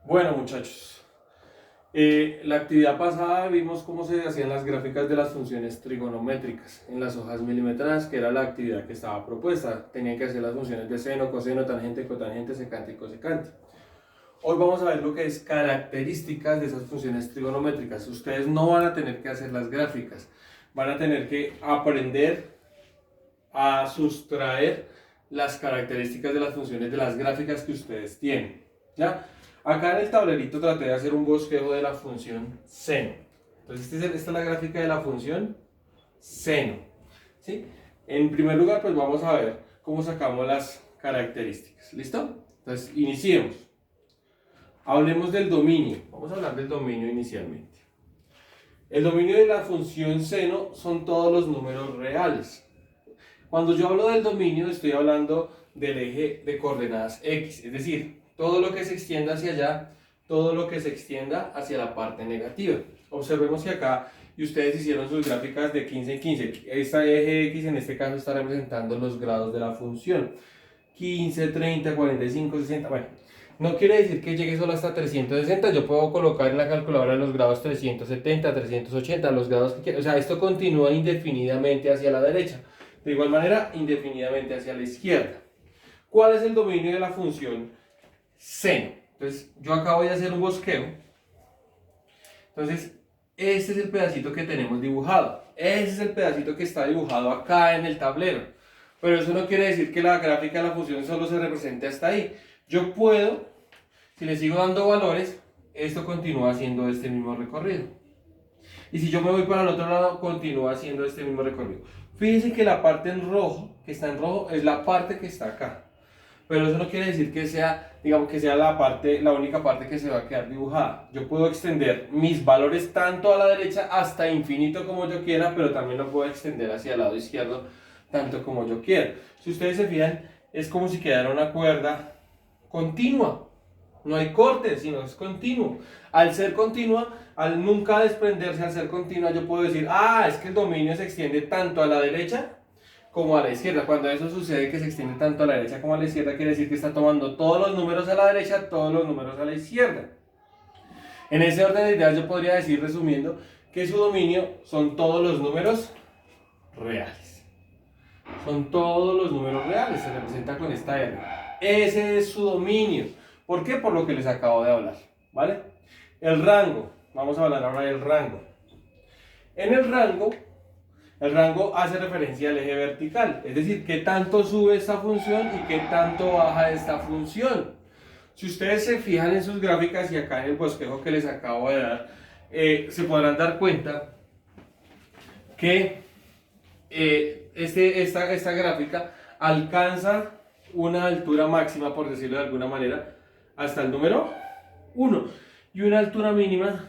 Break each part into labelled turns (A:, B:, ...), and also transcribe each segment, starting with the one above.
A: Bueno, muchachos, la actividad pasada vimos cómo se hacían las gráficas de las funciones trigonométricas en las hojas milimetradas, que era la actividad que estaba propuesta. Tenían que hacer las funciones de seno, coseno, tangente, cotangente, secante y cosecante. Hoy vamos a ver lo que es características de esas funciones trigonométricas. Ustedes no van a tener que hacer las gráficas, van a tener que aprender a sustraer las características de las funciones de las gráficas que ustedes tienen. ¿Ya? Acá en el tablerito traté de hacer un bosquejo de la función seno. Entonces esta es la gráfica de la función seno. ¿Sí? En primer lugar, pues vamos a ver cómo sacamos las características. ¿Listo? Entonces iniciemos. Hablemos del dominio. Vamos a hablar del dominio inicialmente. El dominio de la función seno son todos los números reales. Cuando yo hablo del dominio, estoy hablando del eje de coordenadas X, es decir, todo lo que se extienda hacia allá, todo lo que se extienda hacia la parte negativa. Observemos que acá, y ustedes hicieron sus gráficas de 15 en 15, este eje X en este caso está representando los grados de la función. 15, 30, 45, 60, bueno. No quiere decir que llegue solo hasta 360, yo puedo colocar en la calculadora los grados 370, 380, los grados que quiera. O sea, esto continúa indefinidamente hacia la derecha. De igual manera, indefinidamente hacia la izquierda. ¿Cuál es el dominio de la función seno? Entonces, yo acá voy a hacer un bosqueo. Entonces, este es el pedacito que tenemos dibujado. Ese es el pedacito que está dibujado acá en el tablero. Pero eso no quiere decir que la gráfica de la función solo se represente hasta ahí. Yo puedo, si le sigo dando valores, esto continúa haciendo este mismo recorrido. Y si yo me voy para el otro lado, continúa haciendo este mismo recorrido. Fíjense que la parte en rojo, que está en rojo, es la parte que está acá. Pero eso no quiere decir que sea, digamos, que sea la única parte que se va a quedar dibujada. Yo puedo extender mis valores tanto a la derecha hasta infinito como yo quiera, pero también lo puedo extender hacia el lado izquierdo tanto como yo quiera. Si ustedes se fijan, es como si quedara una cuerda continua. No hay corte, sino es continuo. Al ser continua, al nunca desprenderse, al ser continua, yo puedo decir, es que el dominio se extiende tanto a la derecha como a la izquierda. Cuando eso sucede que se extiende tanto a la derecha como a la izquierda, quiere decir que está tomando todos los números a la derecha, todos los números a la izquierda. En ese orden de ideas yo podría decir, resumiendo, que su dominio son todos los números reales. Son todos los números reales, se representa con esta R. Ese es su dominio. ¿Por qué? Por lo que les acabo de hablar, ¿vale? El rango, vamos a hablar ahora del rango. En el rango hace referencia al eje vertical, es decir, qué tanto sube esta función y qué tanto baja esta función. Si ustedes se fijan en sus gráficas y acá en el bosquejo que les acabo de dar, se podrán dar cuenta que esta gráfica alcanza una altura máxima, por decirlo de alguna manera, hasta el número 1 y una altura mínima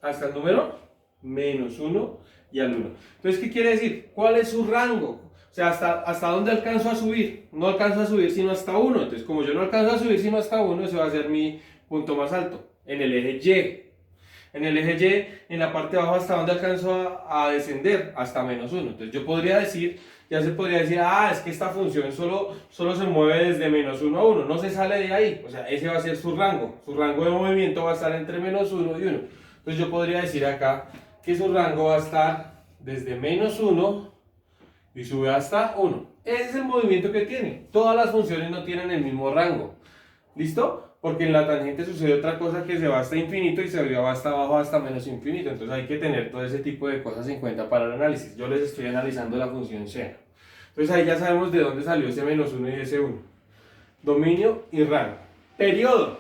A: hasta el número menos 1 y al 1. Entonces, ¿qué quiere decir? ¿Cuál es su rango? O sea, hasta dónde alcanzo a subir. No alcanzo a subir sino hasta 1. Entonces, como yo no alcanzo a subir sino hasta 1, ese va a ser mi punto más alto, en el eje Y. En el eje Y, en la parte de abajo, ¿hasta dónde alcanzo a descender? Hasta menos 1. Entonces yo podría decir, ya se podría decir, es que esta función solo se mueve desde menos 1 a 1, no se sale de ahí. O sea, ese va a ser su rango. Su rango de movimiento va a estar entre menos 1 y 1. Entonces yo podría decir acá que su rango va a estar desde menos 1 y sube hasta 1. Ese es el movimiento que tiene. Todas las funciones no tienen el mismo rango. ¿Listo? Porque en la tangente sucede otra cosa, que se va hasta infinito y se va hasta abajo hasta menos infinito. Entonces hay que tener todo ese tipo de cosas en cuenta para el análisis. Yo les estoy analizando la función seno. Entonces ahí ya sabemos de dónde salió ese menos 1 y ese 1. Dominio y rango. Periodo.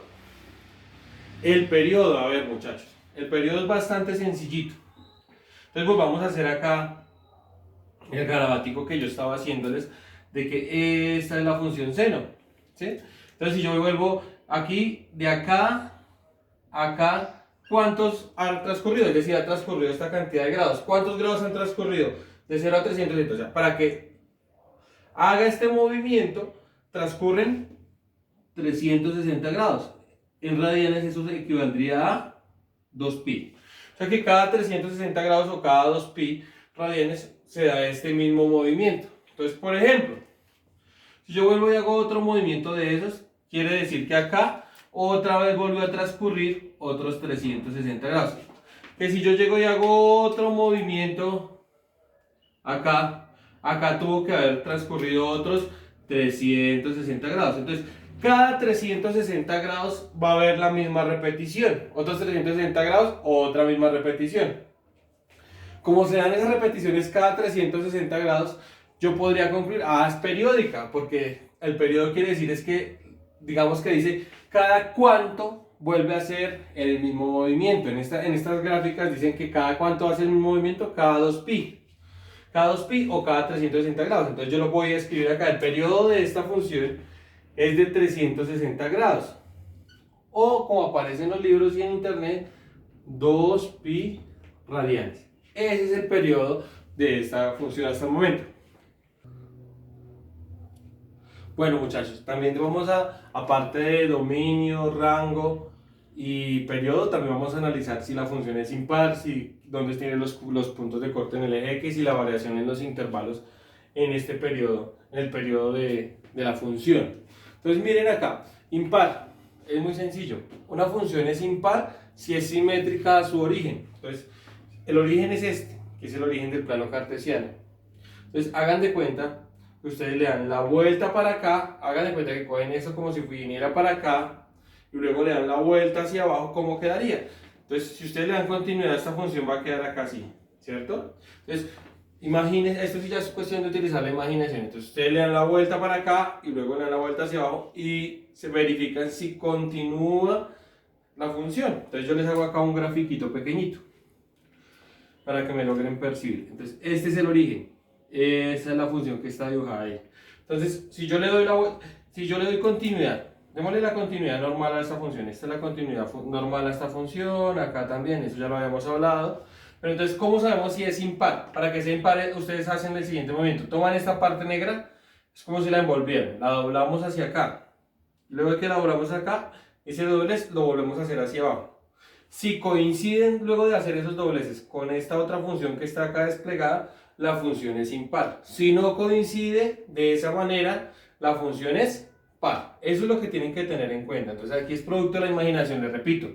A: El periodo, a ver muchachos. El periodo es bastante sencillito. Entonces pues vamos a hacer acá el garabatico que yo estaba haciéndoles de que esta es la función seno. ¿Sí? Entonces si yo vuelvo aquí, de acá a acá, ¿cuántos han transcurrido? Es decir, ha transcurrido esta cantidad de grados. ¿Cuántos grados han transcurrido? De 0 a 360. O sea, para que haga este movimiento, transcurren 360 grados. En radianes eso equivaldría a 2pi. O sea que cada 360 grados o cada 2pi radianes se da este mismo movimiento. Entonces, por ejemplo, si yo vuelvo y hago otro movimiento de esos, quiere decir que acá otra vez volvió a transcurrir otros 360 grados. Que si yo llego y hago otro movimiento acá, acá tuvo que haber transcurrido otros 360 grados. Entonces, cada 360 grados va a haber la misma repetición. Otros 360 grados, otra misma repetición. Como se dan esas repeticiones cada 360 grados, yo podría concluir, es periódica, porque el periodo quiere decir es que, digamos que dice, cada cuánto vuelve a hacer el mismo movimiento. En estas gráficas dicen que cada cuánto hace el mismo movimiento, cada 2pi. Cada 2pi o cada 360 grados. Entonces yo lo voy a escribir acá. El periodo de esta función es de 360 grados. O como aparece en los libros y en internet, 2pi radianes. Ese es el periodo de esta función hasta el momento. Bueno, muchachos, también vamos aparte de dominio, rango y periodo, también vamos a analizar si la función es impar, dónde tiene los puntos de corte en el eje X y la variación en los intervalos en este periodo, en el periodo de la función. Entonces miren acá, impar, es muy sencillo. Una función es impar si es simétrica a su origen. Entonces, el origen es este, que es el origen del plano cartesiano. Entonces, hagan de cuenta que ustedes le dan la vuelta para acá, hagan de cuenta que cogen esto como si viniera para acá, y luego le dan la vuelta hacia abajo, ¿cómo quedaría? Entonces, si ustedes le dan continuidad a esta función, va a quedar acá así, ¿cierto? Entonces, imagínense, esto sí ya es cuestión de utilizar la imaginación. Entonces, ustedes le dan la vuelta para acá, y luego le dan la vuelta hacia abajo, y se verifican si continúa la función. Entonces, yo les hago acá un grafiquito pequeñito, para que me logren percibir. Entonces, este es el origen. Esa es la función que está dibujada ahí. Entonces, si yo le doy continuidad, démosle la continuidad normal a esta función. Esta es la continuidad normal a esta función, acá también, eso ya lo habíamos hablado. Pero entonces, ¿cómo sabemos si es impar? Para que sea impar, ustedes hacen el siguiente movimiento. Toman esta parte negra, es como si la envolvieran, la doblamos hacia acá. Luego de que la doblamos acá, ese doblez lo volvemos a hacer hacia abajo. Si coinciden luego de hacer esos dobleces con esta otra función que está acá desplegada, la función es impar. Si no coincide de esa manera, la función es par. Eso es lo que tienen que tener en cuenta. Entonces aquí es producto de la imaginación, les repito.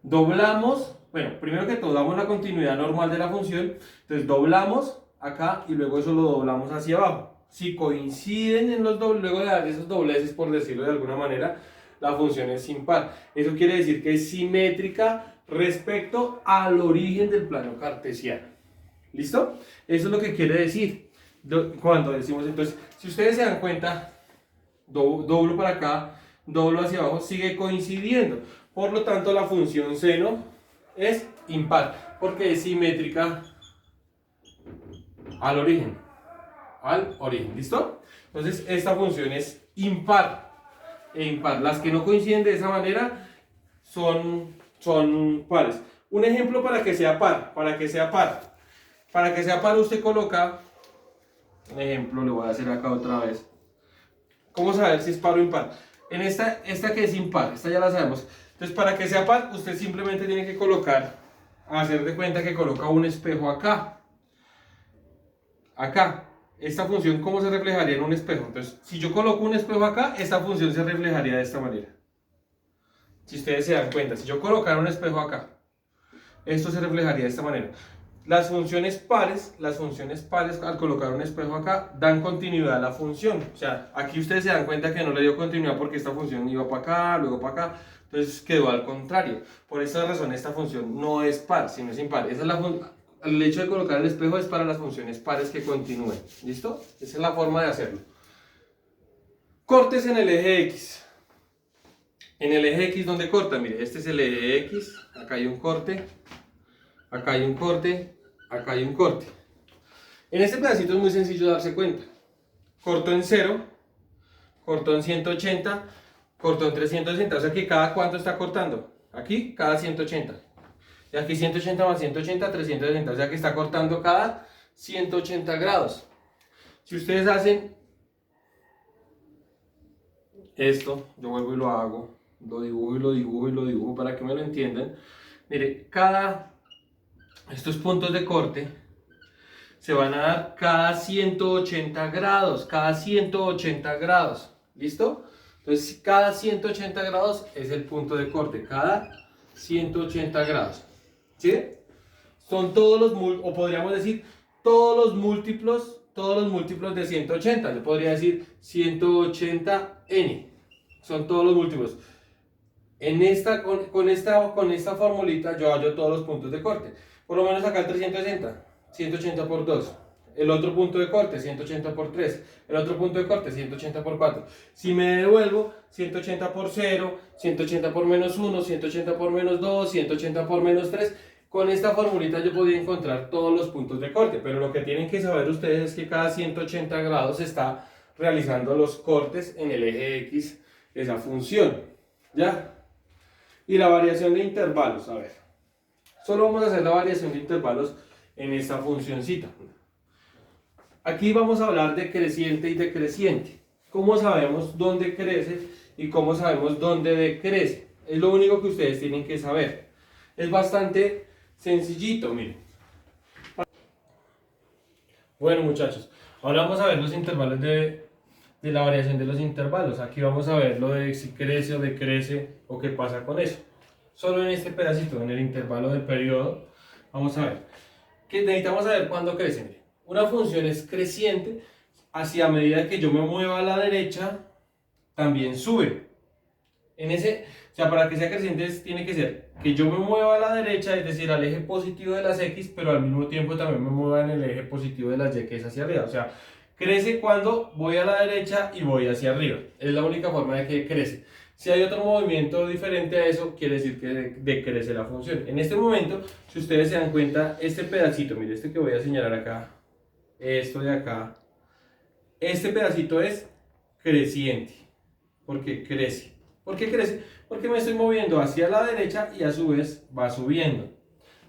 A: Doblamos, bueno, primero que todo damos la continuidad normal de la función, entonces doblamos acá y luego eso lo doblamos hacia abajo. Si coinciden en los luego de dar esos dobleces, por decirlo de alguna manera, la función es impar. Eso quiere decir que es simétrica respecto al origen del plano cartesiano. ¿Listo? Eso es lo que quiere decir cuando decimos, entonces, si ustedes se dan cuenta, doblo para acá, doblo hacia abajo, sigue coincidiendo. Por lo tanto, la función seno es impar, porque es simétrica al origen. ¿Listo? Entonces, esta función es impar e impar. Las que no coinciden de esa manera son pares. Un ejemplo para que sea par, para que sea par usted coloca, un ejemplo le voy a hacer acá otra vez. ¿Cómo saber si es par o impar? En esta que es impar, esta ya la sabemos. Entonces, para que sea par, usted simplemente tiene que hacer de cuenta que coloca un espejo acá. Acá. Esta función, ¿cómo se reflejaría en un espejo? Entonces, si yo coloco un espejo acá, esta función se reflejaría de esta manera. Si ustedes se dan cuenta, si yo colocara un espejo acá, esto se reflejaría de esta manera. Las funciones pares, al colocar un espejo acá, dan continuidad a la función. O sea, aquí ustedes se dan cuenta que no le dio continuidad porque esta función iba para acá, luego para acá. Entonces quedó al contrario. Por esa razón esta función no es par, sino es impar. Esa es el hecho de colocar el espejo es para las funciones pares que continúen. ¿Listo? Esa es la forma de hacerlo. Cortes en el eje X. En el eje X, ¿dónde corta? Mire, este es el eje X. Acá hay un corte. Acá hay un corte. Acá hay un corte. En este pedacito es muy sencillo darse cuenta. Corto en 0, corto en 180, corto en 360. O sea que cada cuánto está cortando. Aquí, cada 180. Y aquí 180 más 180, 360. O sea que está cortando cada 180 grados. Si ustedes hacen esto, yo vuelvo y lo hago. Lo dibujo y lo dibujo y lo dibujo para que me lo entiendan. Mire, estos puntos de corte se van a dar cada 180 grados, cada 180 grados, ¿listo? Entonces, cada 180 grados es el punto de corte, cada 180 grados. ¿Sí? Son todos los, o podríamos decir, todos los múltiplos de 180. Yo podría decir 180n. Son todos los múltiplos. Con esta formulita yo hallo todos los puntos de corte. Por lo menos acá el 360, 180 por 2. El otro punto de corte, 180 por 3. El otro punto de corte, 180 por 4. Si me devuelvo, 180 por 0, 180 por menos 1, 180 por menos 2, 180 por menos 3. Con esta formulita yo podría encontrar todos los puntos de corte. Pero lo que tienen que saber ustedes es que cada 180 grados se está realizando los cortes en el eje X de esa función. ¿Ya? Y la variación de intervalos, a ver. Solo vamos a hacer la variación de intervalos en esta funcioncita. Aquí vamos a hablar de creciente y decreciente. ¿Cómo sabemos dónde crece y cómo sabemos dónde decrece? Es lo único que ustedes tienen que saber. Es bastante sencillito, miren. Bueno, muchachos, ahora vamos a ver los intervalos de la variación de los intervalos. Aquí vamos a ver lo de si crece o decrece o qué pasa con eso. Solo en este pedacito, en el intervalo del periodo, vamos a ver. Que necesitamos saber cuándo crece. Miren. Una función es creciente hacia medida que yo me mueva a la derecha, también sube. O sea, para que sea creciente tiene que ser que yo me mueva a la derecha, es decir, al eje positivo de las X, pero al mismo tiempo también me mueva en el eje positivo de las Y, que es hacia arriba. O sea, crece cuando voy a la derecha y voy hacia arriba. Es la única forma de que crece. Si hay otro movimiento diferente a eso, quiere decir que decrece la función. En este momento, si ustedes se dan cuenta, este pedacito, mire, este que voy a señalar acá, esto de acá, este pedacito es creciente, porque crece. ¿Por qué crece? Porque me estoy moviendo hacia la derecha y a su vez va subiendo.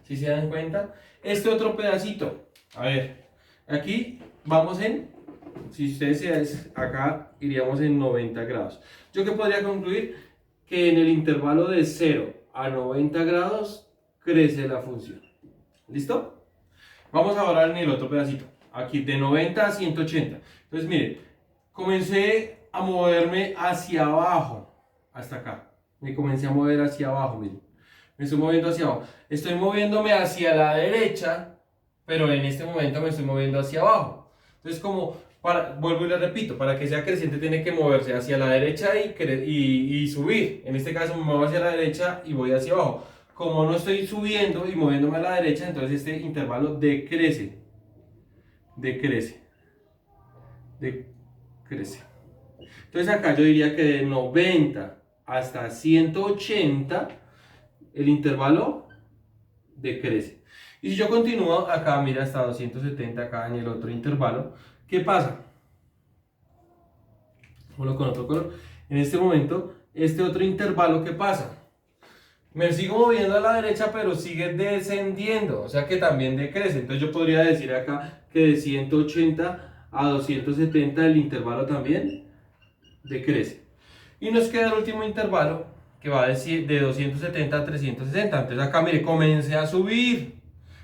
A: ¿Sí se dan cuenta? Este otro pedacito, a ver, aquí vamos si ustedes se ven, acá iríamos en 90 grados. ¿Yo qué podría concluir? Que en el intervalo de 0 a 90 grados crece la función. ¿Listo? Vamos ahora en el otro pedacito. Aquí de 90 a 180. Entonces miren, comencé a moverme hacia abajo. Hasta acá. Me comencé a mover hacia abajo, miren. Me estoy moviendo hacia abajo. Estoy moviéndome hacia la derecha, pero en este momento me estoy moviendo hacia abajo. Entonces vuelvo y le repito, para que sea creciente tiene que moverse hacia la derecha y subir. En este caso me muevo hacia la derecha y voy hacia abajo. Como no estoy subiendo y moviéndome a la derecha, entonces este intervalo decrece. Decrece. Entonces acá yo diría que de 90 hasta 180 el intervalo decrece. Y si yo continúo acá, mira, hasta 270 acá en el otro intervalo, ¿qué pasa? Uno con otro color. En este momento, este otro intervalo, ¿qué pasa? Me sigo moviendo a la derecha, pero sigue descendiendo, o sea que también decrece. Entonces yo podría decir acá que de 180 a 270 el intervalo también decrece. Y nos queda el último intervalo que va de 270 a 360. Entonces acá mire, comencé a subir,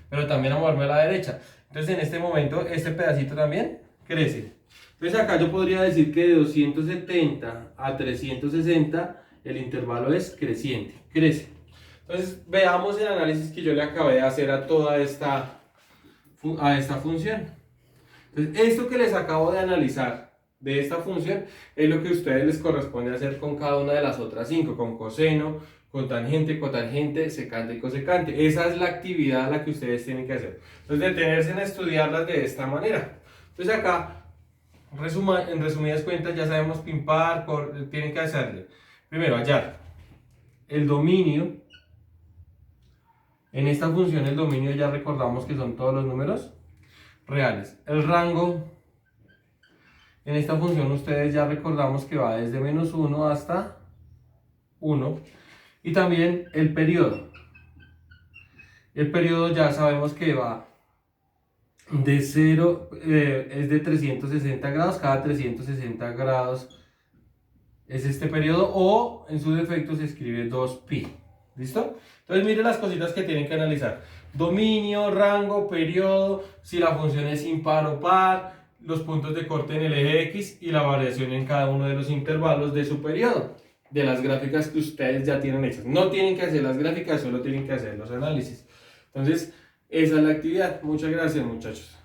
A: pero también a moverme a la derecha. Entonces en este momento este pedacito también crece. Entonces acá yo podría decir que de 270 a 360 el intervalo es creciente, crece. Entonces veamos el análisis que yo le acabé de hacer a toda esta función. Entonces esto que les acabo de analizar de esta función es lo que a ustedes les corresponde hacer con cada una de las otras 5, con coseno, con tangente, cotangente, secante y cosecante. Esa es la actividad a la que ustedes tienen que hacer. Entonces detenerse en estudiarlas de esta manera. Entonces acá, en resumidas cuentas, ya sabemos pimpar, tienen que hacerle primero hallar el dominio. En esta función el dominio ya recordamos que son todos los números reales. El rango, en esta función ustedes ya recordamos que va desde menos 1 hasta 1. Y también el periodo. El periodo ya sabemos que va de 0, es de 360 grados, cada 360 grados es este periodo, o en su defecto se escribe 2pi. ¿Listo? Entonces miren las cositas que tienen que analizar. Dominio, rango, periodo, si la función es impar o par, los puntos de corte en el eje X y la variación en cada uno de los intervalos de su periodo, de las gráficas que ustedes ya tienen hechas. No tienen que hacer las gráficas, solo tienen que hacer los análisis. Entonces, esa es la actividad. Muchas gracias, muchachos.